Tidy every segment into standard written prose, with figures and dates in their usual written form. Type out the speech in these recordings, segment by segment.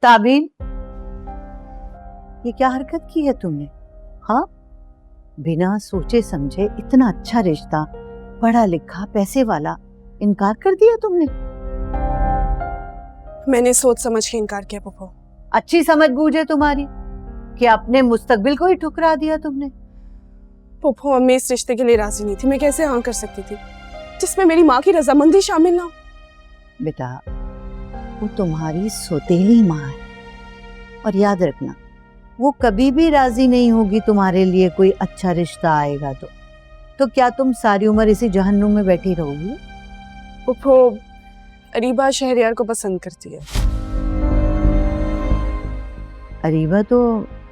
ताबीन, ये क्या हरकत की है तुमने? हाँ, बिना सोचे समझे इतना अच्छा रिश्ता, पढ़ा लिखा, पैसे वाला, इनकार कर दिया तुमने। मैंने सोच समझ के इनकार किया पुप्पो। अच्छी समझ बूझ है तुम्हारी कि अपने मुस्तकबिल को ही ठुकरा दिया तुमने। पुप्पो, अम्मी इस रिश्ते के लिए राजी नहीं थी। मैं कैसे हाँ कर सकती थी जिसमें मेरी माँ की रजामंदी शामिल ना हो? बेटा, वो तुम्हारी सौतेली माँ है और याद रखना, वो कभी भी राजी नहीं होगी तुम्हारे लिए कोई अच्छा रिश्ता आएगा तो क्या तुम सारी उम्र इसी जहन्नुम में बैठी रहोगी? पुप्पो, अरीबा शहरयार को पसंद करती है। अरीबा तो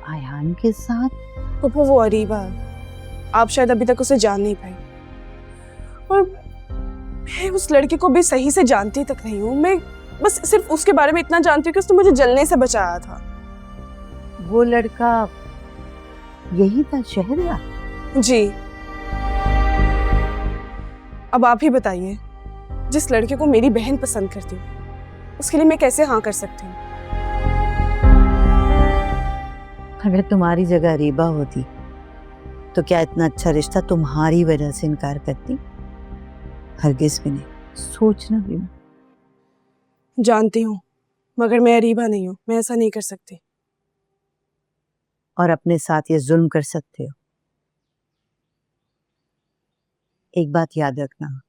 आयान के साथ। पुप्पो, वो अरीबा है, आप शायद अभी तक उसे जान नहीं पाई। और मैं उस लड़के को भी सही से जानती तक नहीं हूँ। मैं बस सिर्फ उसके बारे में इतना जानती हूँ कि उसने मुझे जलने से बचाया था। वो लड़का यही था, शहरयार? जी। अब आप ही बताइए, जिस लड़के को मेरी बहन पसंद करती हूँ उसके लिए मैं कैसे हाँ कर सकती हूँ? अगर तुम्हारी जगह अरीबा होती तो क्या इतना अच्छा रिश्ता तुम्हारी वजह से इनकार करती? हरगिज भी नहीं, सोचना भी नहीं। जानती हूँ, मगर मैं अरीबा नहीं हूँ, मैं ऐसा नहीं कर सकती। और अपने साथ ये जुल्म कर सकते हो? एक बात याद रखना,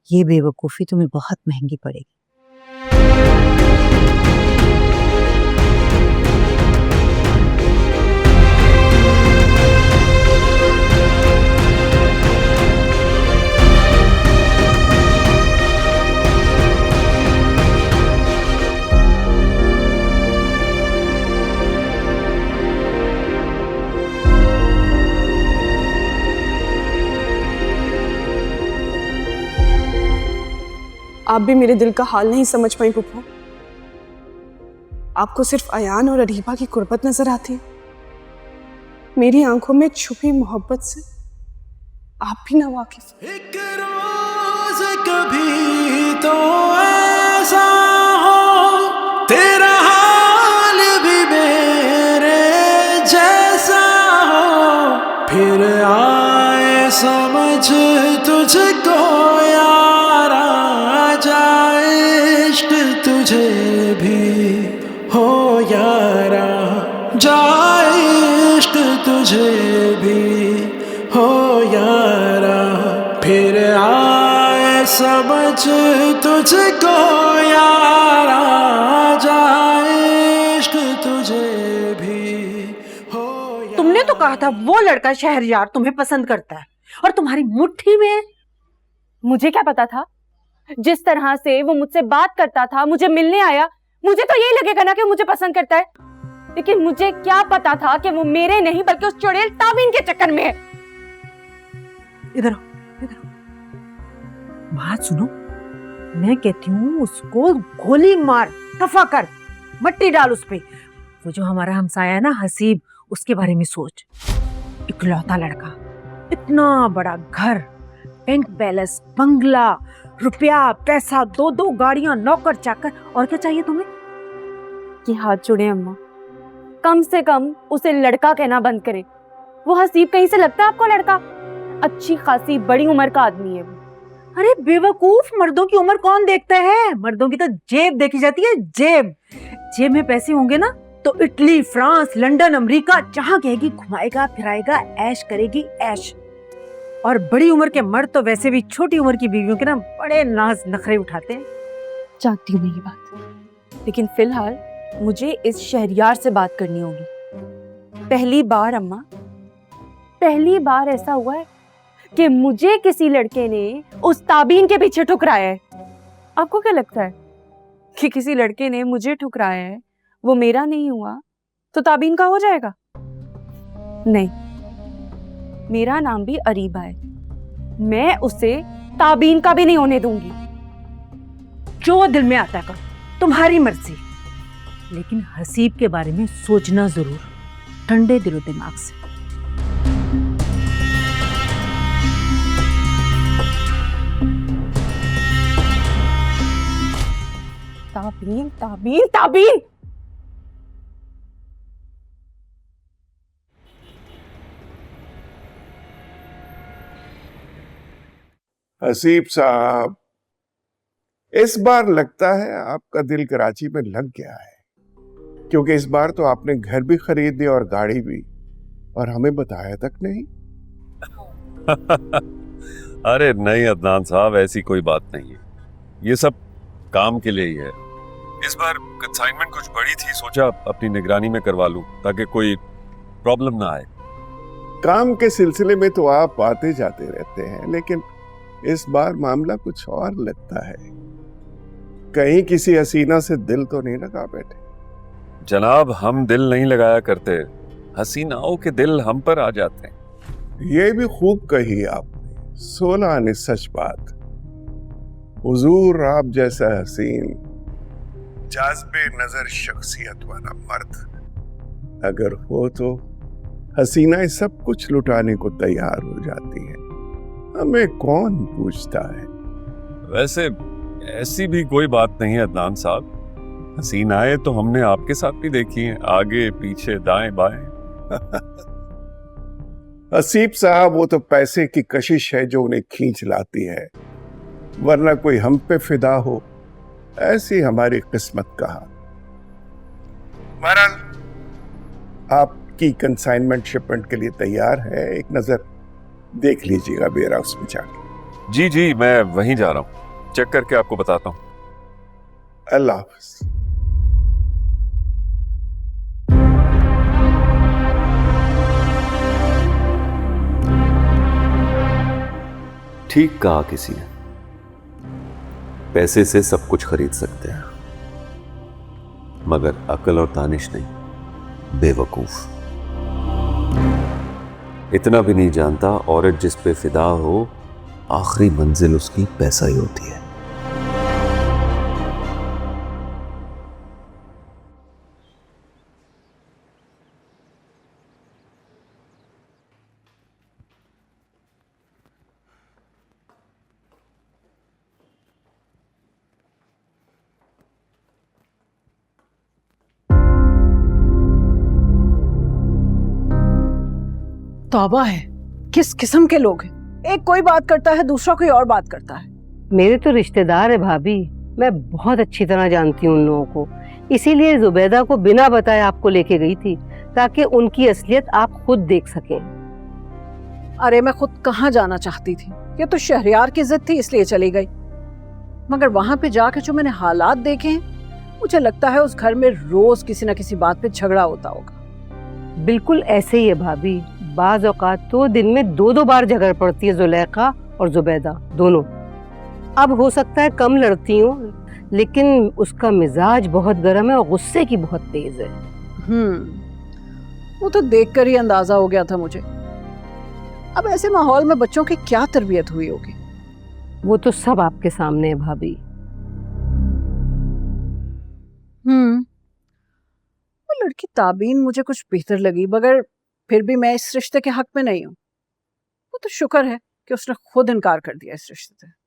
ये बेवकूफी तुम्हें बहुत महंगी पड़ेगी। आप भी मेरे दिल का हाल नहीं समझ पाई पुप्पो। आपको सिर्फ अयान और अरीबा की कुर्बत नजर आती है। मेरी आंखों में छुपी मोहब्बत से आप भी ना वाकिफ। एक रोज कभी तो ऐसा हो, तेरा हाल भी मेरे जैसा हो, फिर आए समझ तुझको यारा, जाए इश्क तुझे भी हो यारा, जाए इश्क तुझे भी हो यारा, फिर आए समझ तुझको यारा, जाए इश्क तुझे भी हो यारा। तुमने तो कहा था वो लड़का शहरयार तुम्हें पसंद करता है और तुम्हारी मुट्ठी में है। मुझे क्या पता था? जिस तरह से वो मुझसे बात करता था, मुझे मिलने आया, मुझे तो यही लगेगा ना कि मुझे पसंद करता है। लेकिन मुझे क्या पता था कि वो मेरे नहीं बल्कि उस चुड़ैल ताबीन के चक्कर में है। इधर बात सुनो, मैं कहती हूँ उसको गोली मार, दफा कर, मट्टी डाल उस पे। वो जो हमारा हमसाया है ना हसीब, उसके बारे में सोच। इकलौता लड़का, इतना बड़ा घर, बैंक बैलेंस, बंगला, रुपया पैसा, 2 गाड़ियां, नौकर चाकर, और क्या चाहिए तुम्हें? कि हाथ जुड़े अम्मा, कम से कम उसे लड़का कहना बंद करें। वो हसीब कहीं से लगता है आपको लड़का? अच्छी खासी बड़ी उम्र का आदमी है वो। अरे बेवकूफ, मर्दों की उम्र कौन देखता है? मर्दों की तो जेब देखी जाती है, जेब में पैसे होंगे ना तो इटली, फ्रांस, लंदन, अमेरिका, जहां कहेगी घुमाएगा फिराएगा, ऐश करेगी ऐश। और बड़ी उम्र के मर्द तो वैसे भी छोटी उम्र की बीवियों के ना बड़े नाज नखरे उठाते हैं। जानती हूँ मैं ये बात, लेकिन फिलहाल मुझे इस शहरयार से बात करनी होगी। पहली बार अम्मा, पहली बार ऐसा हुआ है कि मुझे किसी लड़के ने उस ताबीन के पीछे ठुकराया है। आपको क्या लगता है कि किसी लड़के ने मुझे ठुकराया है, वो मेरा नहीं हुआ तो ताबीन का हो जाएगा? नहीं, मेरा नाम भी अरीबा है, मैं उसे ताबीन का भी नहीं होने दूंगी। जो दिल में आता है करो, तुम्हारी मर्जी, लेकिन हसीब के बारे में सोचना जरूर, ठंडे दिलो दिमाग से। ताबीन ताबीन ताबीन। हसीब साहब, इस बार लगता है आपका दिल कराची में लग गया है, क्योंकि इस बार तो आपने घर भी खरीद लिया और गाड़ी भी, और हमें बताया तक नहीं। अरे नहीं अदनान साहब, ऐसी कोई बात नहीं है, ये सब काम के लिए ही है। इस बार कंसाइनमेंट कुछ बड़ी थी, सोचा अपनी निगरानी में करवा लूं ताकि कोई प्रॉब्लम ना आए। काम के सिलसिले में तो आप आते जाते रहते हैं, लेकिन इस बार मामला कुछ और लगता है। कहीं किसी हसीना से दिल तो नहीं लगा बैठे? जनाब, हम दिल नहीं लगाया करते, हसीनाओं के दिल हम पर आ जाते हैं। ये भी खूब कही आपने, 16 आने सच बात। हुजूर, आप जैसा हसीन, जाज़बे नजर शख्सियत वाला मर्द अगर हो तो हसीनाएं सब कुछ लुटाने को तैयार हो जाती हैं। हमें कौन पूछता है? वैसे ऐसी भी कोई बात नहीं है अदनान साहब, हसीनाएं तो हमने आपके साथ भी देखी हैं, आगे पीछे दाएं बाएं। हसीब साहब, वो तो पैसे की कशिश है जो उन्हें खींच लाती है, वरना कोई हम पे फिदा हो, ऐसी हमारी किस्मत कहा। बहरहाल, आपकी कंसाइनमेंट शिपमेंट के लिए तैयार है, एक नजर देख लीजिएगा वेयर हाउस में जाके। जी जी, मैं वहीं जा रहा हूँ, चेक करके आपको बताता हूँ। अल्लाह हाफ़िज़। ठीक कहा किसी ने, पैसे से सब कुछ खरीद सकते हैं, मगर अकल और दानिश नहीं। बेवकूफ इतना भी नहीं जानता, औरत जिस पे फिदा हो आखिरी मंजिल उसकी पैसा ही होती है। तौबा है, किस किस्म के लोग हैं। एक कोई बात करता है, दूसरा कोई और बात करता है। मेरे तो रिश्तेदार है भाभी, मैं बहुत अच्छी तरह जानती हूँ उन लोगों को, इसीलिए जुबैदा को बिना बताए आपको लेके गई थी ताकि उनकी असलियत आप खुद देख सकें। अरे मैं खुद कहाँ जाना चाहती थी, ये तो शहरयार की जिद थी इसलिए चली गई, मगर वहां पे जाके जो मैंने हालात देखे हैं, मुझे लगता है उस घर में रोज किसी न किसी बात पे झगड़ा होता होगा। बिल्कुल ऐसे ही है भाभी, बाज औकात तो दिन में 2-2 बार झगड़ पड़ती है जुलेखा और जुबैदा दोनों। अब हो सकता है कम लड़ती हूँ, लेकिन उसका मिजाज बहुत गर्म है और गुस्से की बहुत तेज है। वो तो देखकर ही अंदाजा हो गया था मुझे। अब ऐसे माहौल में बच्चों की क्या तरबियत हुई होगी? वो तो सब आपके सामने है भाभी। वो लड़की ताबीन मुझे कुछ बेहतर लगी, मगर फिर भी मैं इस रिश्ते के हक में नहीं हूँ। वो तो शुक्र है कि उसने खुद इनकार कर दिया इस रिश्ते से।